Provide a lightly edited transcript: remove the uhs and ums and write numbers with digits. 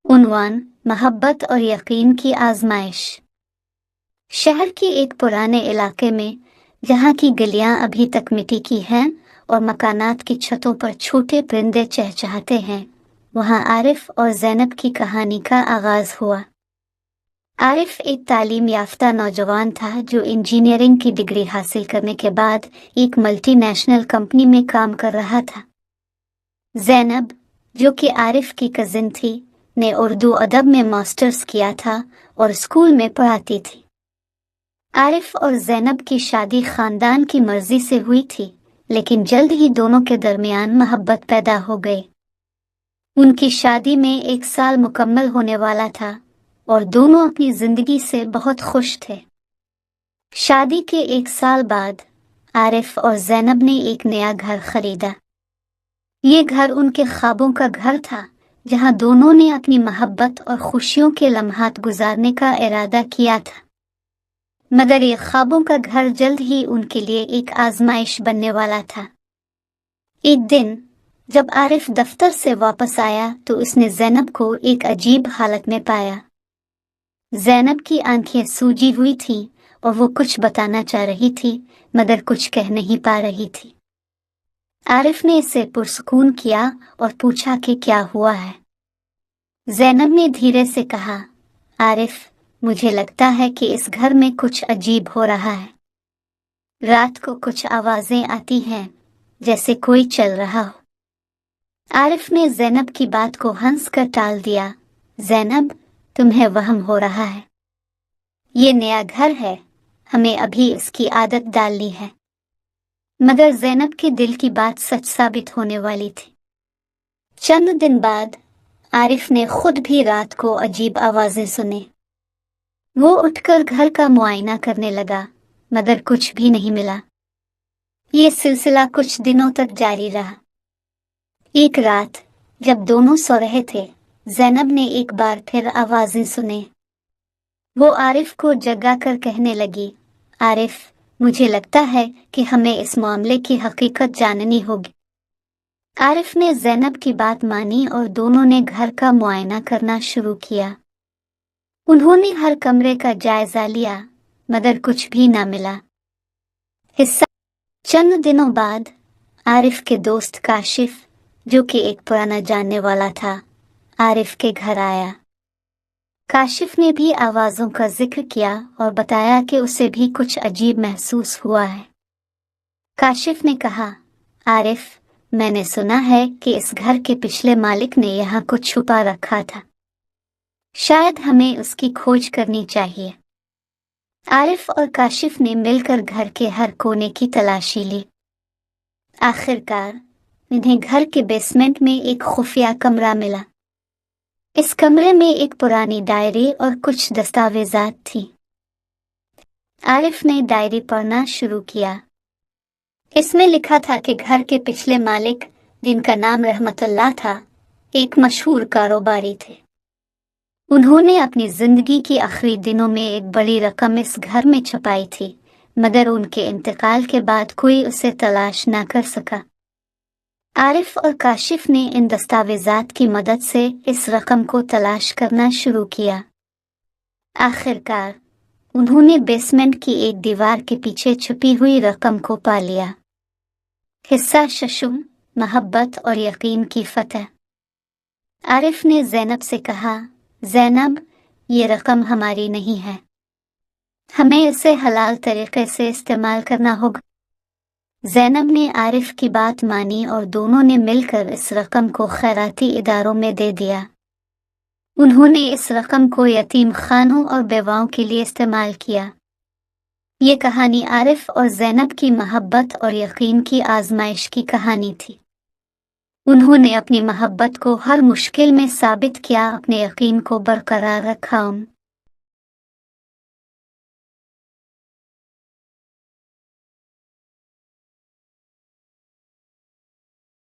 उन्वान मोहब्बत और यकीन की आजमाइश। शहर के एक पुराने इलाके में, जहाँ की गलियां अभी तक मिट्टी की हैं और मकानात की छतों पर छोटे परिंदे चहचहाते हैं, वहाँ आरिफ और ज़ैनब की कहानी का आगाज हुआ। आरिफ एक तालीम याफ्ता नौजवान था जो इंजीनियरिंग की डिग्री हासिल करने के बाद एक मल्टीनेशनल कंपनी में काम कर रहा था। ज़ैनब, जो कि आरिफ की कजिन थी, ने उर्दू अदब में मास्टर्स किया था और स्कूल में पढ़ाती थी। आरिफ और ज़ैनब की शादी खानदान की मर्जी से हुई थी, लेकिन जल्द ही दोनों के दरमियान मोहब्बत पैदा हो गई। उनकी शादी में 1 साल मुकम्मल होने वाला था और दोनों अपनी जिंदगी से बहुत खुश थे। शादी के 1 साल बाद आरिफ और ज़ैनब ने एक नया घर खरीदा। ये घर उनके ख्वाबों का घर था, जहां दोनों ने अपनी मोहब्बत और खुशियों के लम्हात गुजारने का इरादा किया था। मगर ये ख्वाबों का घर जल्द ही उनके लिए एक आजमाइश बनने वाला था। एक दिन जब आरिफ दफ्तर से वापस आया तो उसने ज़ैनब को एक अजीब हालत में पाया। ज़ैनब की आंखें सूजी हुई थीं और वो कुछ बताना चाह रही थी, मगर कुछ कह नहीं पा रही थी। आरिफ ने इसे पुरसुकून किया और पूछा कि क्या हुआ है। ज़ैनब ने धीरे से कहा, आरिफ, मुझे लगता है कि इस घर में कुछ अजीब हो रहा है। रात को कुछ आवाजें आती हैं, जैसे कोई चल रहा हो। आरिफ ने ज़ैनब की बात को हंसकर टाल दिया। ज़ैनब, तुम्हें वहम हो रहा है। ये नया घर है, हमें अभी इसकी आदत डालनी है। मगर ज़ैनब के दिल की बात सच साबित होने वाली थी। चंद दिन बाद आरिफ ने खुद भी रात को अजीब आवाजें सुनी। वो उठकर घर का मुआयना करने लगा, मगर कुछ भी नहीं मिला। ये सिलसिला कुछ दिनों तक जारी रहा। एक रात जब दोनों सो रहे थे, ज़ैनब ने एक बार फिर आवाजें सुनी। वो आरिफ को जगा कर कहने लगी, आरिफ, मुझे लगता है कि हमें इस मामले की हकीकत जाननी होगी। आरिफ ने ज़ैनब की बात मानी और दोनों ने घर का मुआयना करना शुरू किया। उन्होंने हर कमरे का जायजा लिया, मगर कुछ भी ना मिला। हिस्सा चंद दिनों बाद आरिफ के दोस्त काशिफ, जो कि एक पुराना जानने वाला था, आरिफ के घर आया। काशिफ ने भी आवाज़ों का जिक्र किया और बताया कि उसे भी कुछ अजीब महसूस हुआ है। काशिफ ने कहा, आरिफ, मैंने सुना है कि इस घर के पिछले मालिक ने यहाँ कुछ छुपा रखा था। शायद हमें उसकी खोज करनी चाहिए। आरिफ और काशिफ ने मिलकर घर के हर कोने की तलाशी ली। आखिरकार इन्हें घर के बेसमेंट में एक खुफिया कमरा मिला। इस कमरे में एक पुरानी डायरी और कुछ दस्तावेजात थी। आरिफ ने डायरी पढ़ना शुरू किया। इसमें लिखा था कि घर के पिछले मालिक, जिनका नाम रहमतुल्लाह था, एक मशहूर कारोबारी थे। उन्होंने अपनी जिंदगी के आखिरी दिनों में एक बड़ी रकम इस घर में छुपाई थी, मगर उनके इंतकाल के बाद कोई उसे तलाश ना कर सका। आरिफ और काशिफ ने इन दस्तावेजात की मदद से इस रकम को तलाश करना शुरू किया। आखिरकार उन्होंने बेसमेंट की एक दीवार के पीछे छुपी हुई रकम को पा लिया। हिस्सा शशुम, मोहब्बत और यकीन की फतह। आरिफ ने ज़ैनब से कहा, ज़ैनब, ये रकम हमारी नहीं है, हमें इसे हलाल तरीके से इस्तेमाल करना होगा। ज़ैनब ने आरिफ की बात मानी और दोनों ने मिलकर इस रकम को खैराती इदारों में दे दिया। उन्होंने इस रकम को यतीम खानों और बेवाओं के लिए इस्तेमाल किया। ये कहानी आरिफ और ज़ैनब की मोहब्बत और यकीन की आजमाइश की कहानी थी। उन्होंने अपनी मोहब्बत को हर मुश्किल में साबित किया, अपने यकीन को बरकरार रखा।